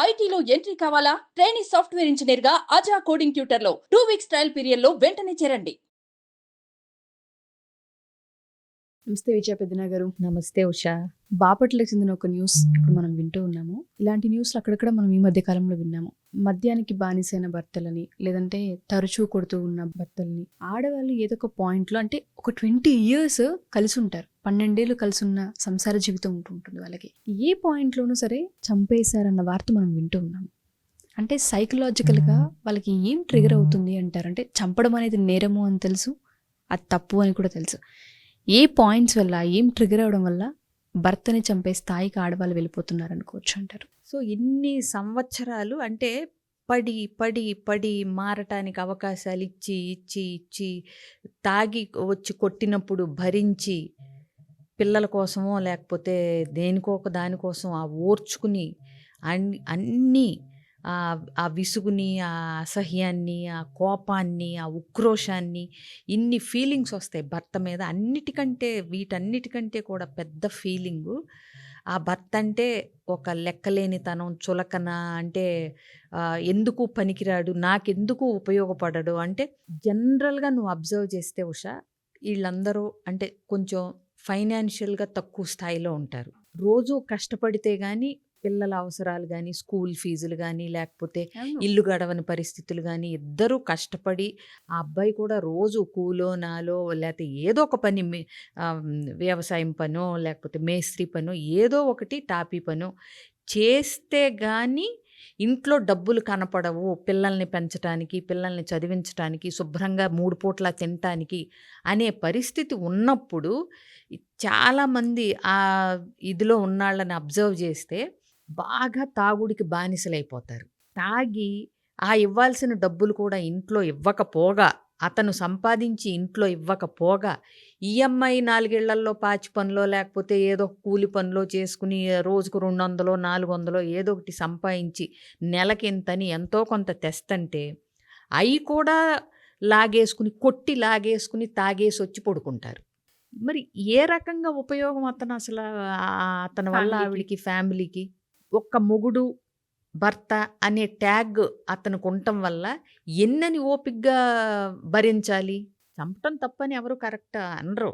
ఐటీలో ఎంట్రీ కావాలా? Trainee software engineer గా అజా కోడింగ్ ట్యూటర్ లో 2 వీక్స్ ట్రయల్ పీరియడ్ లో వెంటనే చేరండి. నమస్తే విజయ పెద్దన గారు. నమస్తే ఉషా. బాపట్లకు చెందిన ఒక న్యూస్ ఇప్పుడు మనం వింటూ ఉన్నాము. ఇలాంటి న్యూస్లు అక్కడక్కడ మనం ఈ మధ్య కాలంలో విన్నాము. మద్యానికి బానిసైన భర్తలని, లేదంటే తరచూ కొడుతూ ఉన్న భర్తల్ని, ఆడవాళ్ళు ఏదో ఒక పాయింట్లో, అంటే ఒక 20 years కలిసి ఉంటారు, 12 ఏళ్ళు కలిసి ఉన్న సంసార జీవితం ఉంటుంటుంది వాళ్ళకి. ఏ పాయింట్లోనూ సరే చంపేశారన్న వార్త మనం వింటూ ఉన్నాము. అంటే సైకలాజికల్గా వాళ్ళకి ఏం ట్రిగర్ అవుతుంది అంటారు? అంటే చంపడం అనేది నేరము అని తెలుసు, అది తప్పు అని కూడా తెలుసు. ఏ పాయింట్స్ వల్ల, ఏం ట్రిగర్ అవడం వల్ల భర్తని చంపే స్థాయికి ఆడవాళ్ళు వెళ్ళిపోతున్నారు అనుకోవచ్చు అంటారు? సో ఇన్ని సంవత్సరాలు అంటే పడి పడి పడి మారటానికి అవకాశాలు ఇచ్చి ఇచ్చి ఇచ్చి తాగి వచ్చి కొట్టినప్పుడు భరించి పిల్లల కోసమో లేకపోతే దేనికో ఒక దానికోసం ఆ ఓర్చుకుని అన్నీ ఆ విసుగుని, ఆ అసహ్యాన్ని, ఆ కోపాన్ని, ఆ ఉక్రోషాన్ని, ఇన్ని ఫీలింగ్స్ వస్తాయి భర్త మీద. వీటన్నిటికంటే కూడా పెద్ద ఫీలింగు ఆ భర్త అంటే ఒక లెక్కలేనితనం, చులకన, అంటే ఎందుకు పనికిరాడు, నాకెందుకు ఉపయోగపడడు. అంటే జనరల్గా నువ్వు అబ్జర్వ్ చేస్తే ఉషా, వీళ్ళందరూ అంటే కొంచెం ఫైనాన్షియల్గా తక్కువ స్థాయిలో ఉంటారు. రోజు కష్టపడితే కానీ పిల్లల అవసరాలు కానీ, స్కూల్ ఫీజులు కానీ, లేకపోతే ఇల్లు గడవని పరిస్థితులు కానీ, ఇద్దరూ కష్టపడి ఆ అబ్బాయి కూడా రోజు కూలో నాలో లేకపోతే ఏదో ఒక పని, వ్యవసాయం పనో లేకపోతే మేస్త్రి పనో ఏదో ఒకటి టాపీ పనో చేస్తే కానీ ఇంట్లో డబ్బులు కనపడవు పిల్లల్ని పెంచడానికి, పిల్లల్ని చదివించడానికి, శుభ్రంగా 3 పూట్ల తినటానికి అనే పరిస్థితి ఉన్నప్పుడు చాలామంది ఆ ఇదిలో ఉన్నాళ్ళని అబ్జర్వ్ చేస్తే బాగా తాగుడికి బానిసలైపోతారు. తాగి ఇవ్వాల్సిన డబ్బులు కూడా ఇంట్లో ఇవ్వకపోగా, అతను సంపాదించి ఇంట్లో ఇవ్వకపోగా, ఈఎంఐ 4 ఇళ్లల్లో పాచి పనిలో లేకపోతే ఏదో కూలి పనిలో చేసుకుని రోజుకు 200 400 ఏదో ఒకటి సంపాదించి నెలకింతని ఎంతో కొంత తెస్తంటే అవి కూడా కొట్టి లాగేసుకుని తాగేసి వచ్చి పడుకుంటారు. మరి ఏ రకంగా ఉపయోగం అతని వల్ల ఆవిడికి, ఫ్యామిలీకి? ఒక్క మొగుడు భర్త అనే ట్యాగ్ అతనికి ఉండటం వల్ల ఎన్నని ఓపికగా భరించాలి. చంపటం తప్పని ఎవరు కరెక్ట్ అనరు,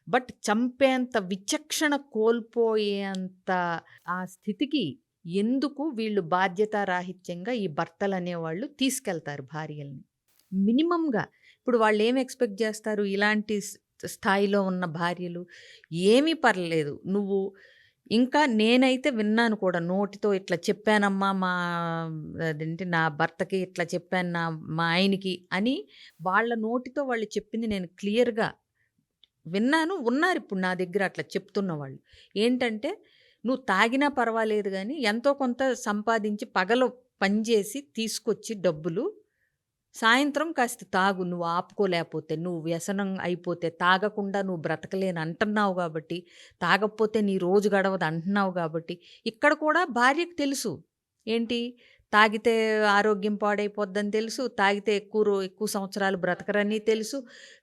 బట్ చంపేంత విచక్షణ కోల్పోయేంత ఆ స్థితికి ఎందుకు వీళ్ళు బాధ్యతారాహిత్యంగా ఈ భర్తలు అనేవాళ్ళు తీసుకెళ్తారు భార్యల్ని? మినిమంగా ఇప్పుడు వాళ్ళు ఏం ఎక్స్పెక్ట్ చేస్తారు? ఇలాంటి స్థాయిలో ఉన్న భార్యలు ఏమీ పర్లేదు, నువ్వు ఇంకా నేనైతే విన్నాను కూడా, నోటితో ఇట్లా చెప్పానమ్మా నా భర్తకి ఇట్లా చెప్పాను, మా ఆయనకి అని వాళ్ళ నోటితో వాళ్ళు చెప్పింది నేను క్లియర్గా విన్నాను. ఉన్నారు ఇప్పుడు నా దగ్గర అట్లా చెప్తున్న వాళ్ళు. ఏంటంటే, నువ్వు తాగినా పర్వాలేదు కానీ ఎంతో కొంత సంపాదించి పగలు పనిచేసి తీసుకొచ్చి డబ్బులు సాయంత్రం కాస్త తాగు, నువ్వు ఆపుకోలేకపోతే, నువ్వు వ్యసనం అయిపోతే, తాగకుండా నువ్వు బ్రతకలేని అంటున్నావు కాబట్టి, తాగకపోతే నీ రోజు గడవదు అంటున్నావు కాబట్టి, ఇక్కడ కూడా భార్యకు తెలుసు ఏంటి, తాగితే ఆరోగ్యం పాడైపోద్దని తెలుసు, తాగితే ఎక్కువ సంవత్సరాలు బ్రతకరని తెలుసు.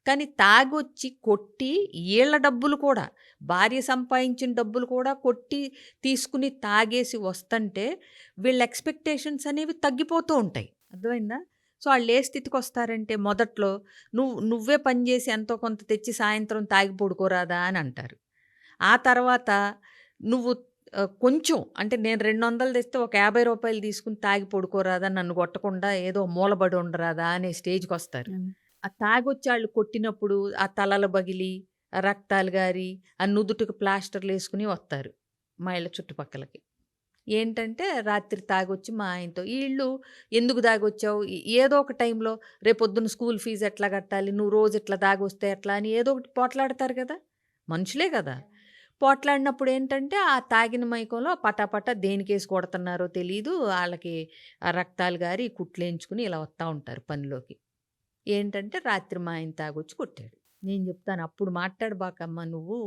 కానీ తాగొచ్చి కొట్టి వీళ్ళ డబ్బులు కూడా, భార్య సంపాదించిన డబ్బులు కూడా కొట్టి తీసుకుని తాగేసి వస్తుంటే వీళ్ళ ఎక్స్పెక్టేషన్స్ అనేవి తగ్గిపోతూ ఉంటాయి. అర్థమైందా? సో వాళ్ళు ఏ స్థితికి వస్తారంటే, మొదట్లో నువ్వే పనిచేసి ఎంతో కొంత తెచ్చి సాయంత్రం తాగి పడుకోరాదా అని అంటారు. ఆ తర్వాత నువ్వు కొంచెం, అంటే నేను 200 తెస్తే ఒక 50 రూపాయలు తీసుకుని తాగి పడుకోరాదా, నన్ను కొట్టకుండా ఏదో మూలబడి ఉండరాదా అనే స్టేజ్కి వస్తారు. ఆ తాగొచ్చి వాళ్ళు కొట్టినప్పుడు ఆ తలలు బగిలి, రక్తాలు గారి, ఆ నుదుటికి ప్లాస్టర్లు వేసుకుని వస్తారు మా ఇళ్ళ చుట్టుపక్కలకి. ఏంటంటే, రాత్రి తాగొచ్చి మా ఆయనతో, వీళ్ళు ఎందుకు తాగొచ్చావు, ఏదో ఒక టైంలో రేపొద్దున స్కూల్ ఫీజు ఎట్లా కట్టాలి, నువ్వు రోజు ఇట్లా తాగొస్తే ఎట్లా అని ఏదో ఒకటి పోట్లాడతారు కదా, మనుషులే కదా. పోట్లాడినప్పుడు ఏంటంటే, ఆ తాగిన మైకంలో పటాపట దేనికేసి కొడుతున్నారో తెలియదు, వాళ్ళకి ఆ రక్తాలు గారి కుట్లేయించుకుని ఇలా వస్తూ ఉంటారు పనిలోకి. ఏంటంటే, రాత్రి మా ఆయన తాగొచ్చి కొట్టాడు. నేను చెప్తాను, అప్పుడు మాట్లాడబాకమ్మా నువ్వు,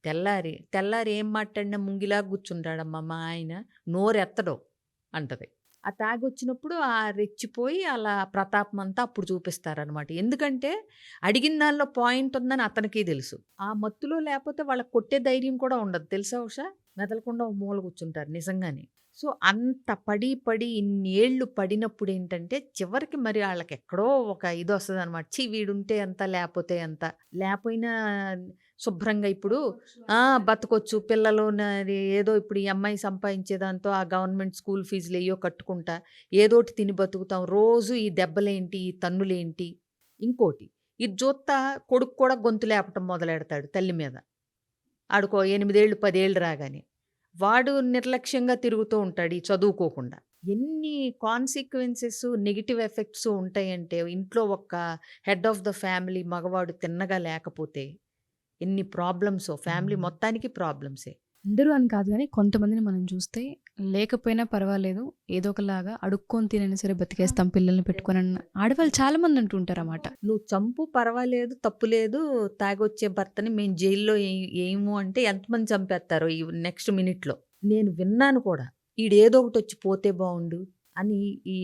తెల్లారి ఏం మాట్లాడినా ముంగిలా కూర్చుంటాడమ్మా మా ఆయన, నోరెత్తడు అంటది. ఆ తాగొచ్చినప్పుడు రెచ్చిపోయి అలా ప్రతాపం అంతా అప్పుడు చూపిస్తారనమాట. ఎందుకంటే అడిగిన దానిలో పాయింట్ ఉందని అతనికి తెలుసు. ఆ మత్తులో లేకపోతే వాళ్ళకి కొట్టే ధైర్యం కూడా ఉండదు తెలుసా ఉషా, మెదలకుండా ఒక మూల కూర్చుంటారు నిజంగానే. సో, అంత పడి ఇన్నేళ్ళు పడినప్పుడు ఏంటంటే, చివరికి మరి ఆళ్ళకెక్కడో ఒక ఇదొస్తదనమాట. ఛీ! వీడుంటే ఎంత, లేపోతే ఎంత. లేపోయినా శుభ్రంగా ఇప్పుడు బతకొచ్చు. పిల్లలు ఏదో ఇప్పుడు ఈ అమ్మాయి సంపాదించే దాంతో ఆ గవర్నమెంట్ స్కూల్ ఫీజులెయ్యో కట్టుకుంటా, ఏదోటి తిని బతుకుతాం. రోజు ఈ దెబ్బలేంటి, ఈ తన్నులేంటి. ఇంకోటి, ఇది జూత్తా కొడుకు కూడా గొంతు లేపటం మొదలెడతాడు తల్లి మీద. ఆడికో 8 ఏళ్ళు, 10 ఏళ్ళు రాగానే. వాడు నిర్లక్ష్యంగా తిరుగుతూ ఉంటాడు ఈ చదువుకోకుండా. ఎన్ని కాన్సిక్వెన్సెస్, నెగెటివ్ ఎఫెక్ట్స్ ఉంటాయంటే ఇంట్లో ఒక హెడ్ ఆఫ్ ద ఫ్యామిలీ మగవాడు తిన్నగా లేకపోతే ఎన్ని ప్రాబ్లమ్సో, ఫ్యామిలీ మొత్తానికి ప్రాబ్లమ్సే. అందరూ అని కాదు గానీ, కొంతమందిని మనం చూస్తే లేకపోయినా పర్వాలేదు, ఏదో ఒకలాగా అడుక్కొని తినైనా సరే బతికేస్తాం పిల్లల్ని పెట్టుకొనన్న ఆడవాళ్ళు చాలా మంది అంటుంటారన్నమాట. నువ్వు చంపు పర్వాలేదు, తప్పు లేదు, తాగొచ్చే భర్తని మేము జైల్లో ఏయము అంటే ఎంతమంది చంపేస్తారో ఈ నెక్స్ట్ మినిట్‌లో. నేను విన్నాను కూడా. ఈడేదో ఒకటొచ్చి పోతే బావుండు అని ఈ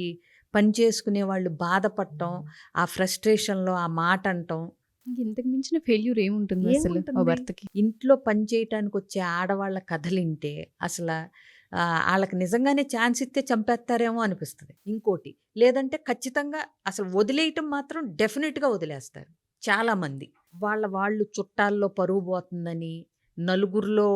పని చేసుకునే వాళ్ళు బాధపడటం, ఆ ఫ్రస్ట్రేషన్‌లో ఆ మాట అనటం. ఇంతకు మించిన ఫెయిల్యూర్ ఏముంటుంది అసలు ఓ ఏముంటుంది? భర్తకి? ఇంట్లో పని చేయటానికొచ్చే ఆడవాళ్ళ కథలింటే అసల ఆళ్ళకి నిజంగానే ఛాన్స్ ఇస్తే చంపేస్తారేమో అనిపిస్తది. ఇంకోటి, లేదంటే ఖచ్చితంగా అసలు వదిలేయటం మాత్రం డెఫినిట్‌గా వదిలేస్తారు చాలామంది. వాళ్ళు చుట్టాల్లో పరువు పోతుందని, నలుగురిలో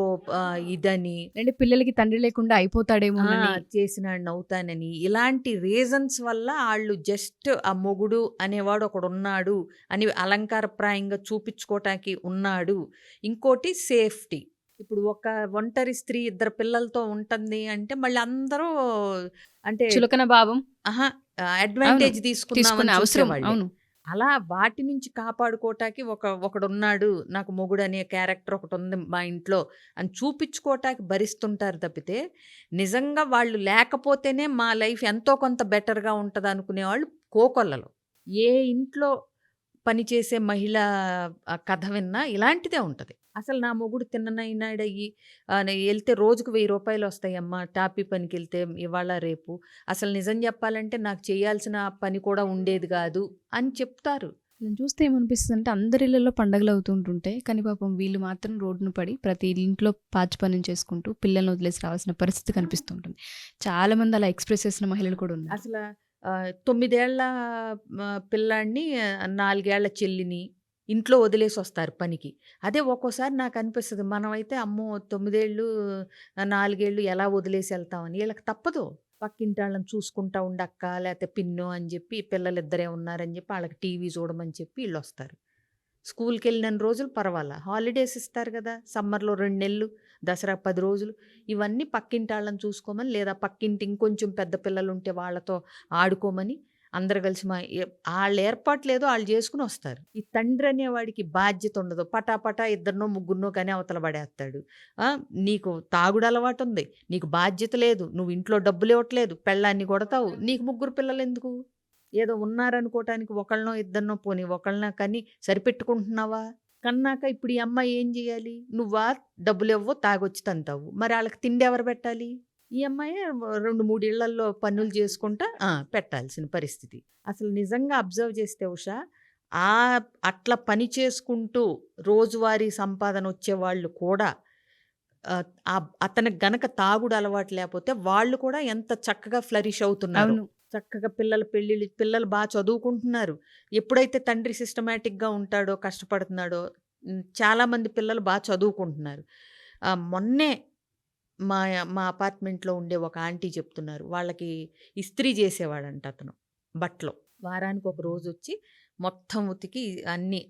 ఇదని, అంటే పిల్లలకి తండ్రి లేకుండా అయిపోతాడేమోనని. చేసినాడిని అవుతానని, ఇలాంటి రీజన్స్ వల్ల ఆళ్ళు జస్ట్ ఆ మొగుడు అనేవాడు ఒకడున్నాడు అని అలంకారప్రాయంగా చూపించుకోవటానికి ఉన్నాడు. ఇంకోటి సేఫ్టీ. ఇప్పుడు ఒక ఒంటరి స్త్రీ 2 పిల్లలతో ఉంటుంది అంటే మళ్ళీ అందరూ అంటే చులకన భావం అహా! అడ్వాంటేజ్ తీసుకునే తీసుకుందామని అవసరం. చూసేవాళ్ళే. అవును. అలా వాటి నుంచి కాపాడుకోవటానికి ఒకడున్నాడు, నాకు మొగుడనే క్యారెక్టర్ ఒకటుంది మా ఇంట్లో అని చూపించుకోవటానికి భరిస్తుంటారు తప్పితే, నిజంగా వాళ్ళు లేకపోతేనే మా లైఫ్ ఎంతో కొంత బెటర్‌గా ఉంటదనుకునేవాళ్ళు కోకొల్లలు. ఏ ఇంట్లో పనిచేసే మహిళ కథ విన్నా ఇలాంటిదే ఉంటది. అసలు నా మొగుడు తిన్ననైనాడయ్యి ఎళ్తే రోజుకు ₹1000 వస్తాయమ్మా టాపీ పనికెళ్తే ఇవాళ రేపు. అసలు నిజం చెప్పాలంటే నాకు చేయాల్సిన పని కూడా ఉండేది గాదు అని చెప్తారు. నేను చూస్తే ఏమనిపిస్తుందంటే అందరి ఇళ్లలో పండగలు అవుతుంటుంటాయి. కానీ పాపం వీళ్ళు మాత్రం రోడ్డున పడి ప్రతి ఇంట్లో పాచి పనులు చేసుకుంటూ పిల్లల్ని వదిలేసి రావాల్సిన పరిస్థితి కనిపిస్తుంటుంది. చాలా మంది అలా ఎక్స్‌ప్రెస్ చేసిన మహిళలు కూడా ఉన్నారు. అసల 9 ఏళ్ల పిల్లాడిని, 4 ఏళ్ల చెల్లిని ఇంట్లో వదిలేసొస్తారు పనికి. అదే ఒక్కోసారి నాకనిపిస్తది మనమైతే అమ్మో! 9 ఏళ్ళు, 4 ఏళ్ళు ఎలా వదిలేసి ఎళ్తామని. ఈళ్ళకి తప్పదు. పక్కింటాళ్ళని చూసుకుంటా ఉండక్క, లేతే పిన్నో అని జెప్పి పిల్లలిద్దరే ఉన్నారని జెప్పి ఆళ్ళకి టీవీ చూడమని చెప్పి ఈళ్ళొస్తారు. స్కూల్‌కెళ్ళినన్ని రోజులు పర్వాలా. హాలిడేస్ ఇస్తారు గదా! సమ్మర్‌లో 2 నెలలు, దసరా 10 రోజులు. ఇవన్నీ పక్కింటాళ్ళని చూసుకోమని, లేదా పక్కింటి ఇంకొంచెం పెద్ద పిల్లలుంటే వాళ్ళతో ఆడుకోమని, అందరూ కలిసి ఆళ్ళ ఏర్పాట్లేదో ఆళ్ళు జేసుకొనొస్తారు. ఈ తండ్రనేవాడికి బాధ్యత ఉండదు. పటాపటా ఇద్దరినో, ముగ్గురినో కని అవతల పడేత్తాడు. నీకు తాగుడలవాటుంది, నీకు బాధ్యత లేదు, నువ్వు ఇంట్లో డబ్బులివ్వట్లేదు, పెళ్ళాన్ని కొడతావు, నీకు ముగ్గురు పిల్లలెందుకు? ఏదో ఉన్నారనుకోటానికి ఒకళ్ళనో, ఇద్దరినో పోనీ ఒకళ్ళనో కని సరిపెట్టుకుంటున్నావా? కన్నాక ఇప్పుడు ఈ అమ్మాయి ఏం జేయాలి? నువ్వా డబ్బులివ్వవు, తాగొచ్చి తంతావు. మరి ఆళ్ళకి తిండెవరు పెట్టాలి? ఈ అమ్మాయే 2, 3 ఇళ్లల్లో పనులు చేసుకుంటా పెట్టాల్సిన పరిస్థితి. అసలు నిజంగా అబ్జర్వ్ చేస్తే ఉషా, అట్లా పని చేసుకుంటూ రోజువారీ సంపాదనొచ్చేవాళ్ళు కూడా అతనికి గనక తాగుడు అలవాటు లేపోతే వాళ్ళు కూడా ఎంత చక్కగా ఫ్లరిష్ అవుతున్నారో. అవును. చక్కగా పిల్లలు చదువుకుంటున్నారు. ఎప్పుడైతే తండ్రి సిస్టమాటిక్‌గా ఉంటాడో, కష్టపడుతున్నాడో, చాలామంది పిల్లలు చదువుకుంటున్నారు. మొన్నే మా మా అపార్ట్మెంట్‌లో ఉండే ఒక ఆంటీ చెప్తున్నారు. వాళ్ళకి ఇస్త్రీ చేసేవాడంట అతను బట్టలు. వారానికి ఒక రోజొచ్చి మొత్తం ఉతికి అన్నీ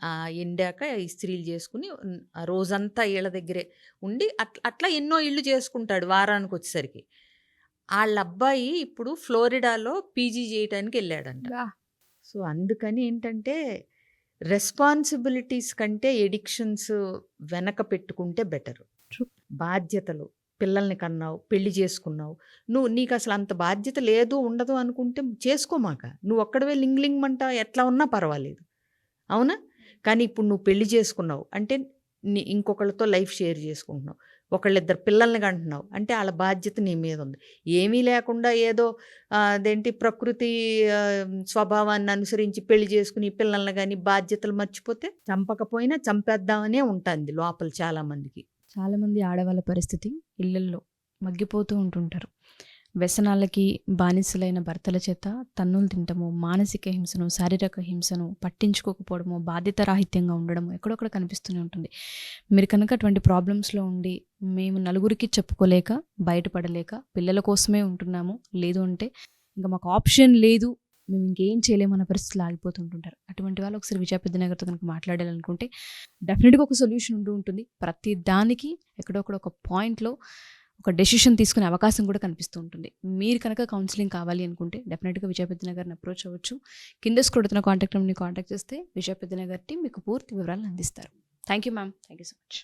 ఎండాక ఇస్త్రీలు చేసుకొని ఆ రోజంతా ఈళ్ళ దగ్గరే ఉండి అట్లా ఎన్నో ఇళ్ళు చేసుకుంటాడు వారానికొచ్చేసరికి. ఆళ్ళబ్బాయి ఇప్పుడు ఫ్లోరిడాలో పీజీ చేయటానికెళ్ళాడంట. యాహ్! సో, అందుకని ఏంటంటే రెస్పాన్సిబిలిటీస్ కంటే ఎడిక్షన్స్ వెనక పెట్టుకుంటే బెటరు. ట్రూ. బాధ్యతలు. పిల్లల్ని కన్నావు, పెళ్లి చేసుకున్నావు. నీకసలు అంత బాధ్యత లేదు, ఉండదు అనుకుంటే చేసుకోమాక. నువ్వొక్కడివే లింగ్ ఎట్లా ఉన్నా పర్వాలేదు. అవునా? కానీ ఇప్పుడు నువ్వు పెళ్లి చేసుకున్నావు అంటే ఇంకొకళ్ళతో లైఫ్ షేర్ చేసుకుంటున్నావు. ఒకళ్ళిద్దరు పిల్లల్ని కంటున్నావు అంటే ఆళ్ళ బాధ్యత నీ మీద ఉంది. ఏమీ లేకుండా ఏదో అదేంటి ప్రకృతి స్వభావాన్ని అనుసరించి పెళ్లి చేసుకుని పిల్లల్ని గాని బాధ్యతలు మర్చిపోతే చంపకపోయినా చంపేద్దామనే ఉంటుంది లోపల చాలామందికి. చాలామంది ఆడవాళ్ళ పరిస్థితి ఇళ్లల్లో మగ్గిపోతూ ఉంటుంటారు. వ్యసనాలకి బానిసలైన భర్తల చేత తన్నులు తింటము, మానసిక హింసను, శారీరక హింసను, పట్టించుకోకపోవడము, బాధ్యత రాహిత్యంగా ఉండడము ఎక్కడొక్కడ కనిపిస్తూనే ఉంటుంది. మీరు కనుక అటువంటి ప్రాబ్లమ్స్లో ఉండి మేము నలుగురికి చెప్పుకోలేక, బయటపడలేక, పిల్లల కోసమే ఉంటున్నాము, లేదు అంటే ఇంకా మాకు ఆప్షన్ లేదు, మేము ఇంకేం చేయలేము అన్న పరిస్థితులు ఆగిపోతుంటుంటారు. అటువంటి వాళ్ళు ఒకసారి విజయ పెద్దనగర్తో కనుక మాట్లాడాలనుకుంటే డెఫినెట్గా ఒక సొల్యూషన్ ఉంటూ ఉంటుంది. ప్రతి దానికి ఎక్కడొక్కడ ఒక పాయింట్లో ఒక డెసిషన్ తీసుకునే అవకాశం కూడా కనిపిస్తూ ఉంటుంది. మీరు కనుక కౌన్సిలింగ్ కావాలి అనుకుంటే డెఫినెట్గా విజయ పెద్దనగర్ని అప్రోచ్ అవ్వచ్చు. కింద స్క్రోల్ కాంటాక్ట్ నెంబర్ని కాంటాక్ట్ చేస్తే విజయ పెద్దనగర్ టీం మీకు పూర్తి వివరాలను అందిస్తారు. Thank you ma'am, thank you so much.